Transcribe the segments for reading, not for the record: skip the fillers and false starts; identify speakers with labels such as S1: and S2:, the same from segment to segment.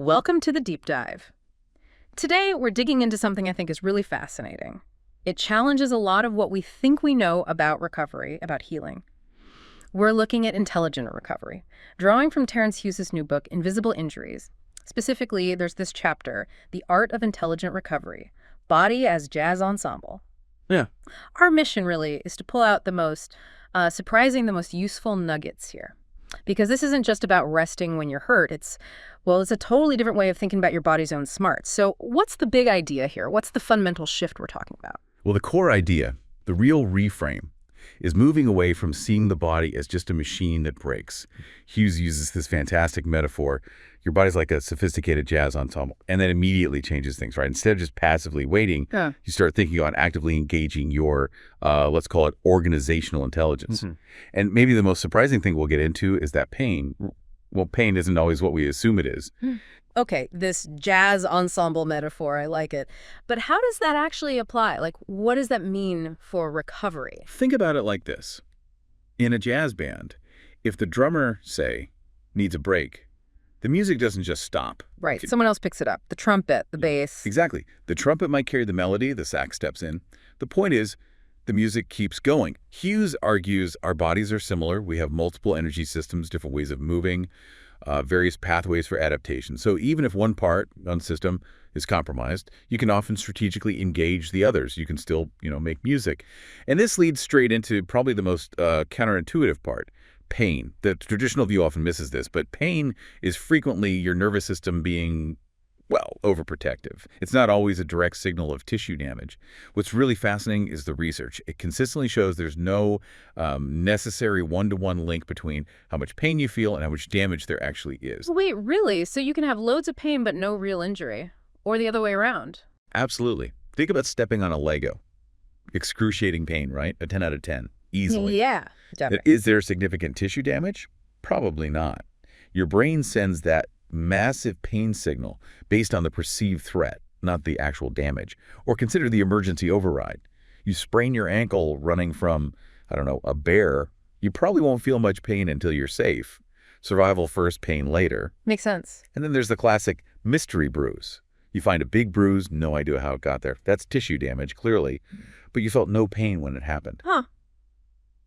S1: Welcome to the deep dive. Today, we're digging into something I think is really fascinating. It challenges a lot of what we think we know about recovery, about healing. We're looking at intelligent recovery, drawing from Terence Hughes' new book, Invisible Injuries. Specifically, there's this chapter, The Art of Intelligent Recovery, Body as Jazz Ensemble.
S2: Yeah.
S1: Our mission, really, is to pull out the most surprising, the most useful nuggets here. Because this isn't just about resting when you're hurt. It's a totally different way of thinking about your body's own smarts. So what's the big idea here? What's the fundamental shift we're talking about?
S2: Well, the core idea, the real reframe, is moving away from seeing the body as just a machine that breaks. Hughes uses this fantastic metaphor. Your body's like a sophisticated jazz ensemble, and that immediately changes things, right? Instead of just passively waiting, you start thinking about actively engaging your, let's call it organizational intelligence. And maybe the most surprising thing we'll get into is that pain, well, pain isn't always what we assume it is.
S1: Okay, this jazz ensemble metaphor, I like it. But how does that actually apply? Like, what does that mean for recovery?
S2: Think about it like this. In a jazz band, if the drummer, say, needs a break, the music doesn't just stop.
S1: Right, someone else picks it up. The trumpet, the bass.
S2: Exactly. The trumpet might carry the melody, the sax steps in. The point is, the music keeps going. Hughes argues our bodies are similar. We have multiple energy systems, different ways of moving, various pathways for adaptation. So even if one system is compromised, you can often strategically engage the others. You can still, make music. And this leads straight into probably the most counterintuitive part. Pain. The traditional view often misses this, but pain is frequently your nervous system being, overprotective. It's not always a direct signal of tissue damage. What's really fascinating is the research. It consistently shows there's no necessary one-to-one link between how much pain you feel and how much damage there actually is.
S1: Wait, really? So you can have loads of pain but no real injury? Or the other way around?
S2: Absolutely. Think about stepping on a Lego. Excruciating pain, right? A 10 out of 10. Easily.
S1: Yeah, definitely.
S2: Is there significant tissue damage? Probably not. Your brain sends that massive pain signal based on the perceived threat, not the actual damage. Or consider the emergency override. You sprain your ankle running from, a bear, you probably won't feel much pain until you're safe. Survival first, pain later.
S1: Makes sense.
S2: And then there's the classic mystery bruise. You find a big bruise, no idea how it got there. That's tissue damage, clearly. But you felt no pain when it happened.
S1: Huh.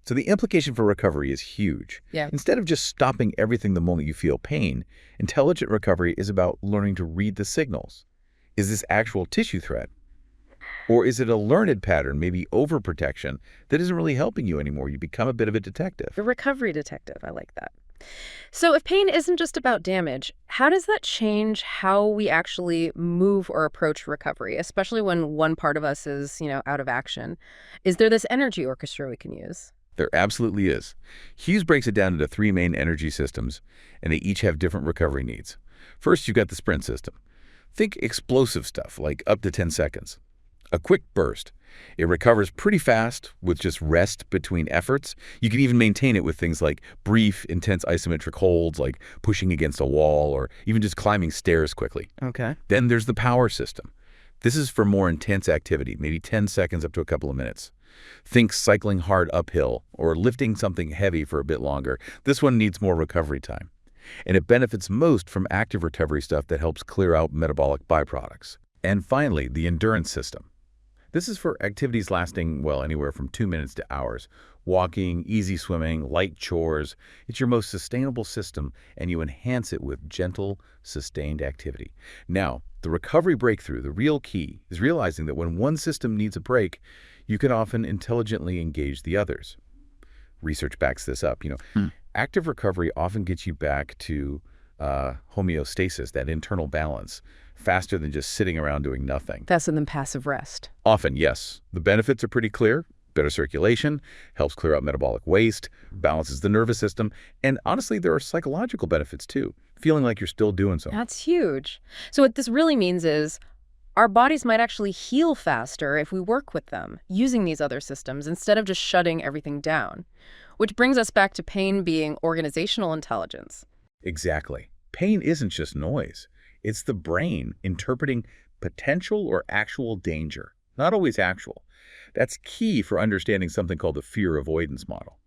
S2: So the implication for recovery is huge.
S1: Yeah.
S2: Instead of just stopping everything the moment you feel pain, intelligent recovery is about learning to read the signals. Is this actual tissue threat? Or is it a learned pattern, maybe overprotection, that isn't really helping you anymore? You become a bit of a detective.
S1: The recovery detective, I like that. So if pain isn't just about damage, how does that change how we actually move or approach recovery, especially when one part of us is, out of action? Is there this energy orchestra we can use?
S2: There absolutely is. Hughes breaks it down into 3 main energy systems, and they each have different recovery needs. First, you've got the sprint system. Think explosive stuff, like up to 10 seconds. A quick burst. It recovers pretty fast with just rest between efforts. You can even maintain it with things like brief, intense isometric holds, like pushing against a wall or even just climbing stairs quickly.
S1: Okay.
S2: Then there's the power system. This is for more intense activity, maybe 10 seconds up to a couple of minutes. Think cycling hard uphill or lifting something heavy for a bit longer. This one needs more recovery time. And it benefits most from active recovery stuff that helps clear out metabolic byproducts. And finally, the endurance system. This is for activities lasting, anywhere from 2 minutes to hours. Walking, easy swimming, light chores. It's your most sustainable system, and you enhance it with gentle, sustained activity. Now, the recovery breakthrough, the real key, is realizing that when one system needs a break, you can often intelligently engage the others. Research backs this up. Active recovery often gets you back to homeostasis, that internal balance, faster than just sitting around doing nothing.
S1: Faster than passive rest.
S2: Often, yes. The benefits are pretty clear. Better circulation, helps clear out metabolic waste, balances the nervous system, and honestly, there are psychological benefits too, feeling like you're still doing something.
S1: That's huge. So what this really means is our bodies might actually heal faster if we work with them, using these other systems instead of just shutting everything down. Which brings us back to pain being organizational intelligence.
S2: Exactly. Pain isn't just noise. It's the brain interpreting potential or actual danger, not always actual. That's key for understanding something called the fear avoidance model.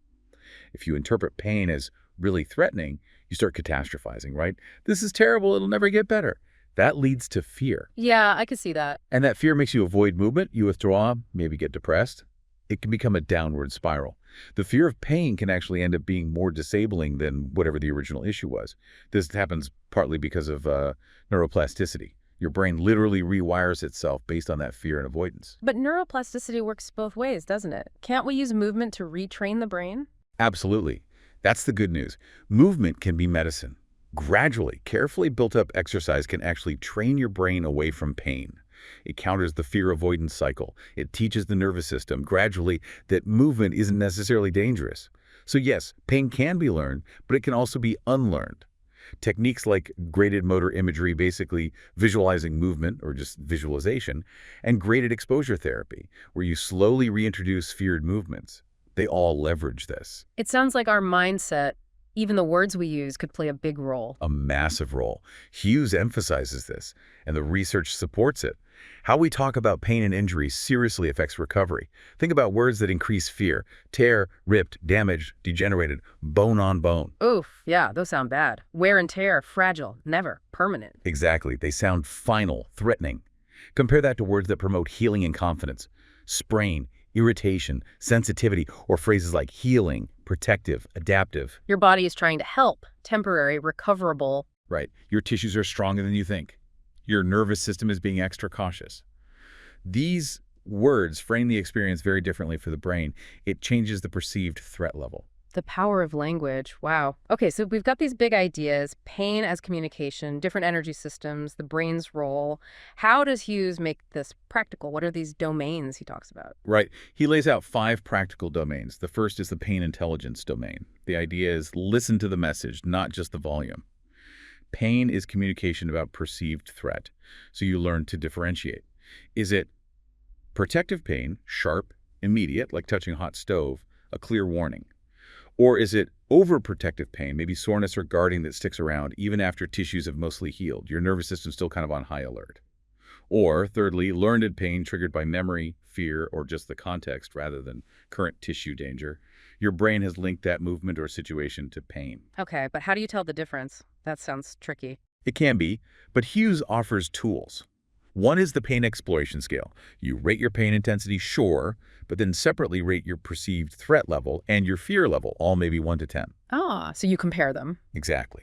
S2: If you interpret pain as really threatening, you You start catastrophizing, right? This is terrible. It'll never get better. That leads to fear.
S1: Yeah, I could see that.
S2: And that fear makes you avoid movement. You withdraw, maybe get depressed. It can become a downward spiral. The fear of pain can actually end up being more disabling than whatever the original issue was. This happens partly because of neuroplasticity. Your brain literally rewires itself based on that fear and avoidance.
S1: But neuroplasticity works both ways, doesn't it? Can't we use movement to retrain the brain?
S2: Absolutely. That's the good news. Movement can be medicine. Gradually, carefully built up exercise can actually train your brain away from pain. It counters the fear avoidance cycle. It teaches the nervous system gradually that movement isn't necessarily dangerous. So yes, pain can be learned, but it can also be unlearned. Techniques like graded motor imagery, basically visualizing movement or just visualization, and graded exposure therapy, where you slowly reintroduce feared movements. They all leverage this.
S1: It sounds like our mindset, even the words we use, could play a big role.
S2: A massive role. Hughes emphasizes this, and the research supports it. How we talk about pain and injury seriously affects recovery. Think about words that increase fear: tear, ripped, damaged, degenerated, bone on bone.
S1: Oof, yeah, those sound bad. Wear and tear, fragile, never, permanent.
S2: Exactly. They sound final, threatening. Compare that to words that promote healing and confidence: sprain, irritation, sensitivity, or phrases like healing, protective, adaptive.
S1: Your body is trying to help, temporary, recoverable.
S2: Right. Your tissues are stronger than you think. Your nervous system is being extra cautious. These words frame the experience very differently for the brain. It changes the perceived threat level.
S1: The power of language. Wow. Okay, so we've got these big ideas: pain as communication, different energy systems, the brain's role. How does Hughes make this practical? What are these domains he talks about?
S2: Right. He lays out 5 practical domains. The first is the pain intelligence domain. The idea is listen to the message, not just the volume. Pain is communication about perceived threat, so you learn to differentiate. Is it protective pain, sharp, immediate, like touching a hot stove, a clear warning? Or is it overprotective pain, maybe soreness or guarding that sticks around even after tissues have mostly healed? Your nervous system's still kind of on high alert. Or, thirdly, learned pain triggered by memory, fear, or just the context rather than current tissue danger. Your brain has linked that movement or situation to pain.
S1: Okay, but how do you tell the difference? That sounds tricky.
S2: It can be, but Hughes offers tools. One is the pain exploration scale. You rate your pain intensity, sure, but then separately rate your perceived threat level and your fear level, all maybe 1 to 10.
S1: Ah, so you compare them.
S2: Exactly.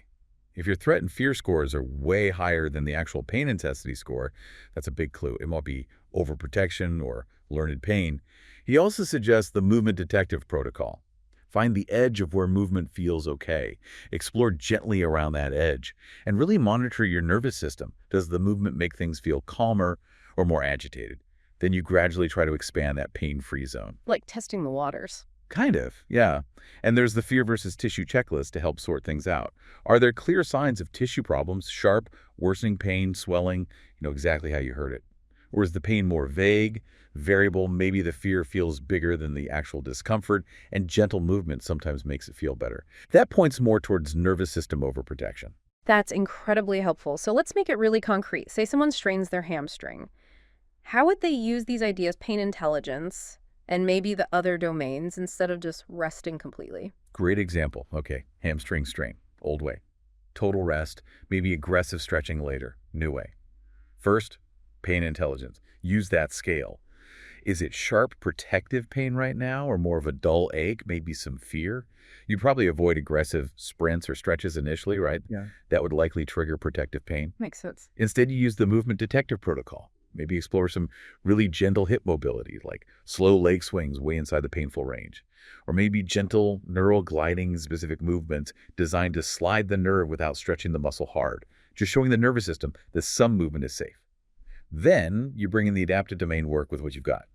S2: If your threat and fear scores are way higher than the actual pain intensity score, that's a big clue. It might be overprotection or learned pain. He also suggests the movement detective protocol. Find the edge of where movement feels okay. Explore gently around that edge and really monitor your nervous system. Does the movement make things feel calmer or more agitated? Then you gradually try to expand that pain-free zone.
S1: Like testing the waters.
S2: Kind of, yeah. And there's the fear versus tissue checklist to help sort things out. Are there clear signs of tissue problems, sharp, worsening pain, swelling, exactly how you heard it? Or is the pain more vague, variable, maybe the fear feels bigger than the actual discomfort, and gentle movement sometimes makes it feel better? That points more towards nervous system overprotection.
S1: That's incredibly helpful. So let's make it really concrete. Say someone strains their hamstring. How would they use these ideas, pain intelligence, and maybe the other domains, instead of just resting completely?
S2: Great example. Okay, hamstring strain, old way. Total rest, maybe aggressive stretching later, new way. First, pain intelligence. Use that scale. Is it sharp, protective pain right now, or more of a dull ache, maybe some fear? You'd probably avoid aggressive sprints or stretches initially, right?
S3: Yeah.
S2: That would likely trigger protective pain.
S1: Makes sense.
S2: Instead, you use the movement detective protocol. Maybe explore some really gentle hip mobility, like slow leg swings way inside the painful range. Or maybe gentle neural gliding specific movements designed to slide the nerve without stretching the muscle hard, just showing the nervous system that some movement is safe. Then you bring in the adaptive domain work with what you've got.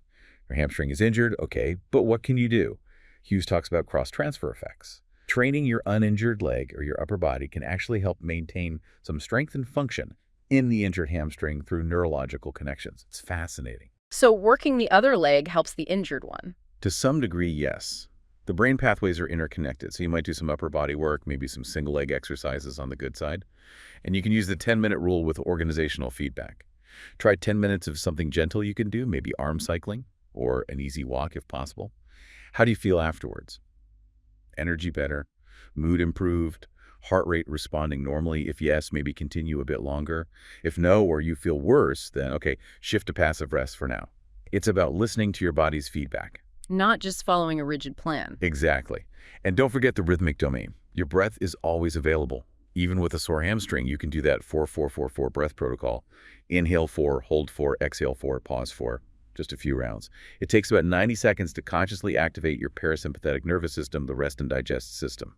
S2: Your hamstring is injured, okay, but what can you do? Hughes talks about cross-transfer effects. Training your uninjured leg or your upper body can actually help maintain some strength and function in the injured hamstring through neurological connections. It's fascinating.
S1: So working the other leg helps the injured one.
S2: To some degree, yes. The brain pathways are interconnected, so you might do some upper body work, maybe some single leg exercises on the good side. And you can use the 10-minute rule with organizational feedback. Try 10 minutes of something gentle you can do, maybe arm cycling or an easy walk if possible. How do you feel afterwards? Energy better, mood improved, Heart rate responding normally? If yes, maybe continue a bit longer. If no, or you feel worse, then okay, shift to passive rest for now. It's about listening to your body's feedback.
S1: Not just following a rigid plan.
S2: Exactly. And don't forget the rhythmic domain. Your breath is always available. Even with a sore hamstring, you can do that 4-4-4-4 breath protocol. Inhale 4, hold 4, exhale 4, pause 4. Just a few rounds. It takes about 90 seconds to consciously activate your parasympathetic nervous system, the rest and digest system.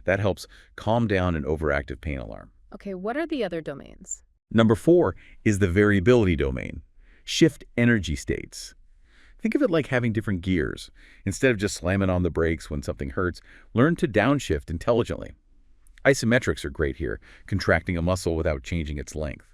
S2: That helps calm down an overactive pain alarm.
S1: Okay, what are the other domains?
S2: Number 4 is the variability domain. Shift energy states. Think of it like having different gears. Instead of just slamming on the brakes when something hurts, learn to downshift intelligently. Isometrics are great here, contracting a muscle without changing its length.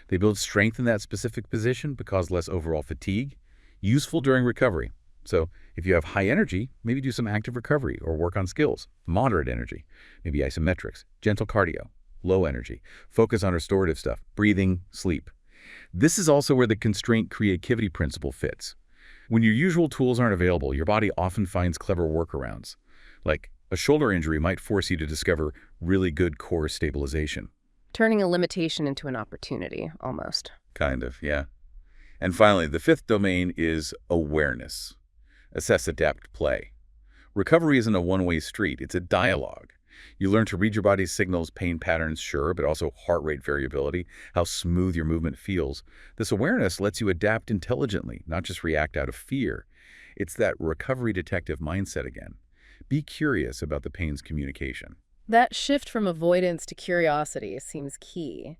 S2: They build strength in that specific position but cause less overall fatigue. Useful during recovery. So if you have high energy, maybe do some active recovery or work on skills. Moderate energy, maybe isometrics. Gentle cardio. Low energy, focus on restorative stuff, breathing, sleep. This is also where the constraint creativity principle fits. When your usual tools aren't available, your body often finds clever workarounds. Like a shoulder injury might force you to discover really good core stabilization.
S1: Turning a limitation into an opportunity, almost.
S2: Kind of, yeah. And finally, the 5th domain is awareness. Assess, adapt, play. Recovery isn't a one-way street, it's a dialogue. You learn to read your body's signals, pain patterns, sure, but also heart rate variability, how smooth your movement feels. This awareness lets you adapt intelligently, not just react out of fear. It's that recovery detective mindset again. Be curious about the pain's communication.
S1: That shift from avoidance to curiosity seems key.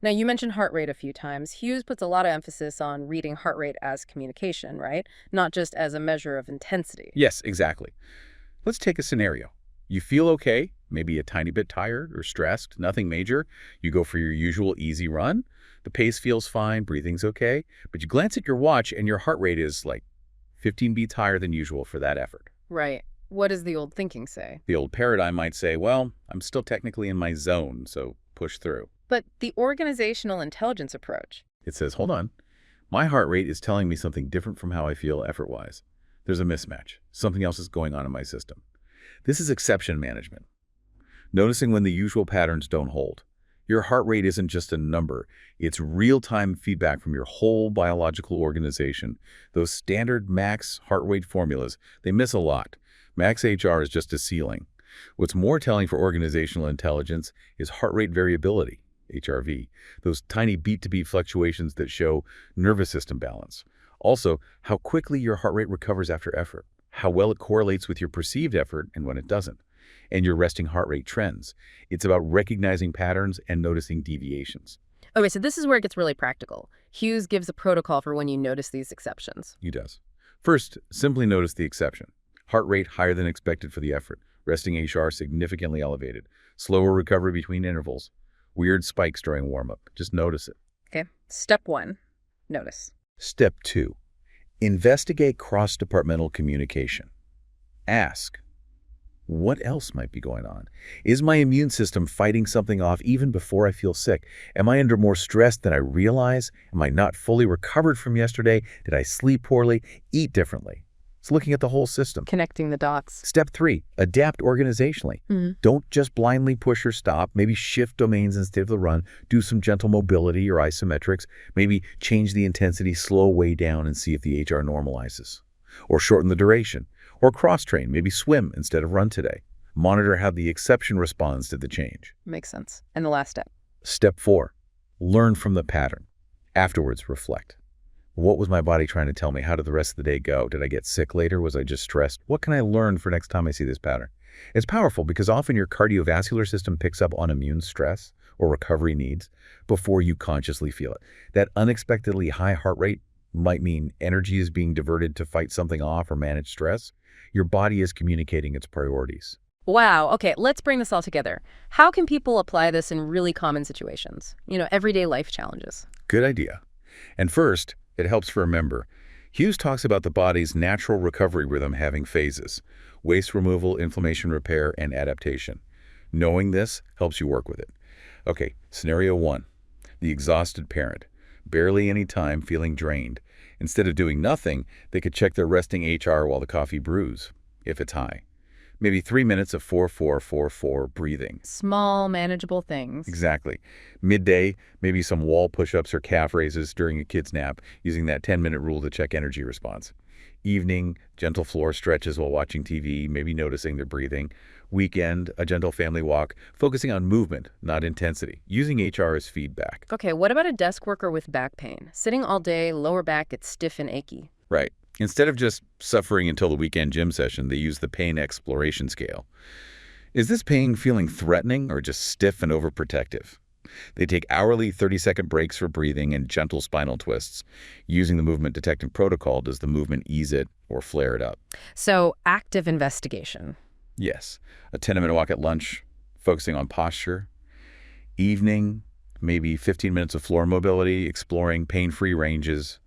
S1: Now, you mentioned heart rate a few times. Hughes puts a lot of emphasis on reading heart rate as communication, right? Not just as a measure of intensity.
S2: Yes, exactly. Let's take a scenario. You feel okay, maybe a tiny bit tired or stressed, nothing major. You go for your usual easy run. The pace feels fine, breathing's okay, but you glance at your watch and your heart rate is like 15 beats higher than usual for that effort.
S1: Right. What does the old thinking say?
S2: The old paradigm might say, well, I'm still technically in my zone, so push through.
S1: But the organizational intelligence approach.
S2: It says, hold on, my heart rate is telling me something different from how I feel effort-wise. There's a mismatch. Something else is going on in my system. This is exception management. Noticing when the usual patterns don't hold. Your heart rate isn't just a number. It's real-time feedback from your whole biological organization. Those standard max heart rate formulas, they miss a lot. Max HR is just a ceiling. What's more telling for organizational intelligence is heart rate variability, HRV, those tiny beat-to-beat fluctuations that show nervous system balance. Also, how quickly your heart rate recovers after effort, how well it correlates with your perceived effort and when it doesn't, and your resting heart rate trends. It's about recognizing patterns and noticing deviations.
S1: Okay, so this is where it gets really practical. Hughes gives a protocol for when you notice these exceptions.
S2: He does. First, simply notice the exception. Heart rate higher than expected for the effort. Resting HR significantly elevated. Slower recovery between intervals. Weird spikes during warm-up. Just notice it.
S1: Okay, step 1, notice.
S2: Step 2, investigate cross-departmental communication. Ask, what else might be going on? Is my immune system fighting something off even before I feel sick? Am I under more stress than I realize? Am I not fully recovered from yesterday? Did I sleep poorly? Eat differently? It's looking at the whole system.
S1: Connecting the dots.
S2: Step 3, adapt organizationally. Don't just blindly push or stop. Maybe shift domains instead of the run. Do some gentle mobility or isometrics. Maybe change the intensity, slow way down and see if the HR normalizes. Or shorten the duration. Or cross-train, maybe swim instead of run today. Monitor how the exception responds to the change.
S1: Makes sense. And the last step.
S2: Step 4, learn from the pattern. Afterwards, reflect. What was my body trying to tell me? How did the rest of the day go? Did I get sick later? Was I just stressed? What can I learn for next time I see this pattern? It's powerful because often your cardiovascular system picks up on immune stress or recovery needs before you consciously feel it. That unexpectedly high heart rate might mean energy is being diverted to fight something off or manage stress. Your body is communicating its priorities.
S1: Wow. Okay, let's bring this all together. How can people apply this in really common situations? Everyday life challenges.
S2: Good idea. And first, it helps to remember. Hughes talks about the body's natural recovery rhythm having phases: waste removal, inflammation repair, and adaptation. Knowing this helps you work with it. Okay, scenario 1, the exhausted parent. Barely any time, feeling drained. Instead of doing nothing, they could check their resting HR while the coffee brews, if it's high. Maybe 3 minutes of 4-4-4-4 breathing.
S1: Small, manageable things.
S2: Exactly. Midday, maybe some wall push-ups or calf raises during a kid's nap, using that 10-minute rule to check energy response. Evening, gentle floor stretches while watching TV, maybe noticing their breathing. Weekend, a gentle family walk, focusing on movement, not intensity, using HR as feedback.
S1: Okay, what about a desk worker with back pain? Sitting all day, lower back gets stiff and achy.
S2: Right. Instead of just suffering until the weekend gym session, they use the pain exploration scale. Is this pain feeling threatening or just stiff and overprotective? They take hourly 30-second breaks for breathing and gentle spinal twists. Using the movement detecting protocol, does the movement ease it or flare it up?
S1: So, active investigation.
S2: Yes. A 10-minute walk at lunch, focusing on posture. Evening, maybe 15 minutes of floor mobility, exploring pain-free ranges,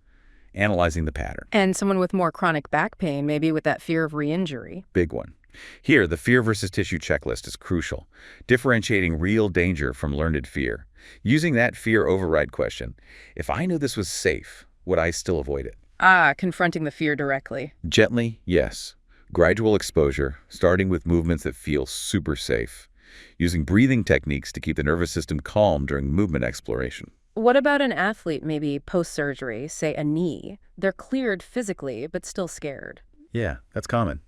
S2: analyzing the pattern.
S1: And someone with more chronic back pain, maybe with that fear of re-injury.
S2: Big one. Here, the fear versus tissue checklist is crucial, differentiating real danger from learned fear. Using that fear override question, if I knew this was safe, would I still avoid it?
S1: Ah, confronting the fear directly.
S2: Gently, yes. Gradual exposure, starting with movements that feel super safe. Using breathing techniques to keep the nervous system calm during movement exploration.
S1: What about an athlete, maybe post-surgery, say a knee? They're cleared physically, but still scared.
S2: Yeah, that's common.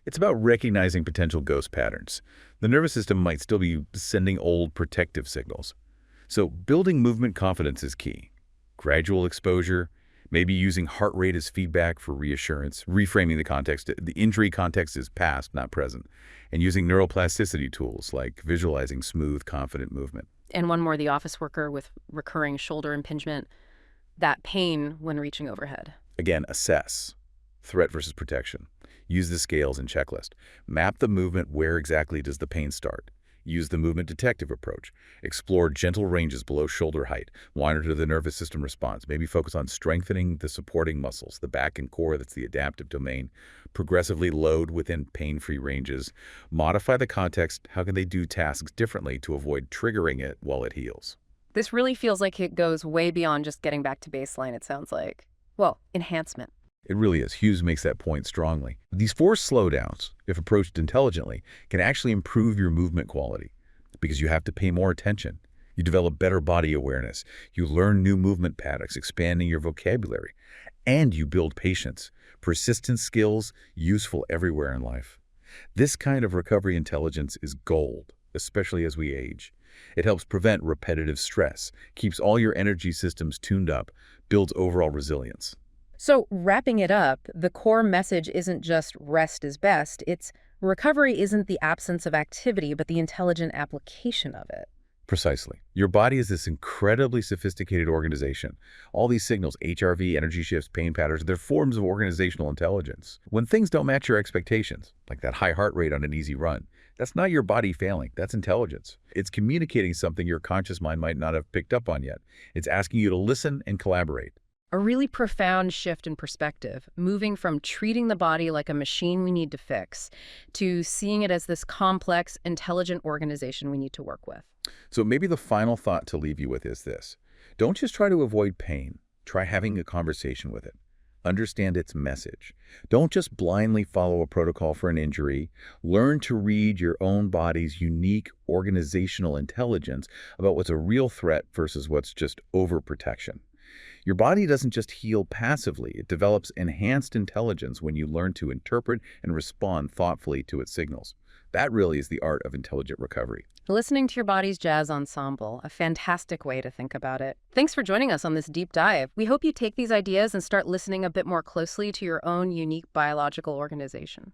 S2: It's about recognizing potential ghost patterns. The nervous system might still be sending old protective signals. So building movement confidence is key. Gradual exposure, maybe using heart rate as feedback for reassurance, reframing the context. The injury context is past, not present. And using neuroplasticity tools like visualizing smooth, confident movement.
S1: And one more, the office worker with recurring shoulder impingement, that pain when reaching overhead.
S2: Again, assess. Threat versus protection. Use the scales and checklist. Map the movement. Where exactly does the pain start? Use the movement detective approach. Explore gentle ranges below shoulder height. Monitor the nervous system response. Maybe focus on strengthening the supporting muscles, the back and core, that's the adaptive domain. Progressively load within pain-free ranges. Modify the context. How can they do tasks differently to avoid triggering it while it heals?
S1: This really feels like it goes way beyond just getting back to baseline, it sounds like. Well, enhancement.
S2: It really is. Hughes makes that point strongly. These forced slowdowns, if approached intelligently, can actually improve your movement quality because you have to pay more attention. You develop better body awareness. You learn new movement patterns, expanding your vocabulary. And you build patience, persistent skills useful everywhere in life. This kind of recovery intelligence is gold, especially as we age. It helps prevent repetitive stress, keeps all your energy systems tuned up, builds overall resilience.
S1: So wrapping it up, the core message isn't just rest is best. It's recovery isn't the absence of activity, but the intelligent application of it.
S2: Precisely. Your body is this incredibly sophisticated organization. All these signals, HRV, energy shifts, pain patterns, they're forms of organizational intelligence. When things don't match your expectations, like that high heart rate on an easy run, that's not your body failing, that's intelligence. It's communicating something your conscious mind might not have picked up on yet. It's asking you to listen and collaborate.
S1: A really profound shift in perspective, moving from treating the body like a machine we need to fix to seeing it as this complex, intelligent organization we need to work with.
S2: So maybe the final thought to leave you with is this. Don't just try to avoid pain. Try having a conversation with it. Understand its message. Don't just blindly follow a protocol for an injury. Learn to read your own body's unique organizational intelligence about what's a real threat versus what's just overprotection. Your body doesn't just heal passively. It develops enhanced intelligence when you learn to interpret and respond thoughtfully to its signals. That really is the art of intelligent recovery.
S1: Listening to your body's jazz ensemble, a fantastic way to think about it. Thanks for joining us on this deep dive. We hope you take these ideas and start listening a bit more closely to your own unique biological organization.